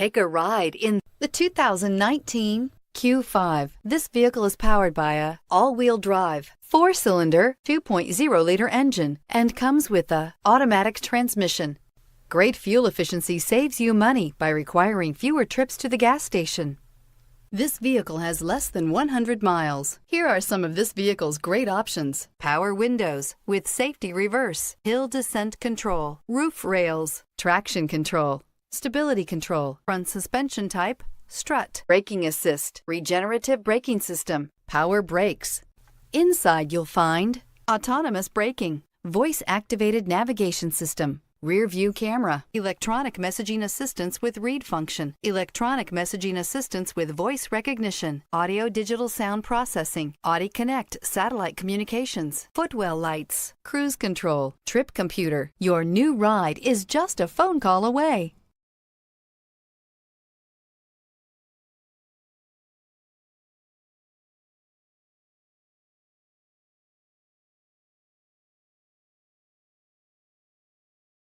Take a ride in the 2019 Q5. This vehicle is powered by a all-wheel drive, 4-cylinder, 2.0-liter engine and comes with a automatic transmission. Great fuel efficiency saves you money by requiring fewer trips to the gas station. This vehicle has less than 100 miles. Here are some of this vehicle's great options: power windows with safety reverse, hill descent control, roof rails, traction control, stability control, front suspension type, strut, braking assist, regenerative braking system, power brakes. Inside you'll find autonomous braking, voice-activated navigation system, rear view camera, electronic messaging assistance with read function, electronic messaging assistance with voice recognition, audio digital sound processing, Audi Connect satellite communications, footwell lights, cruise control, trip computer. Your new ride is just a phone call away.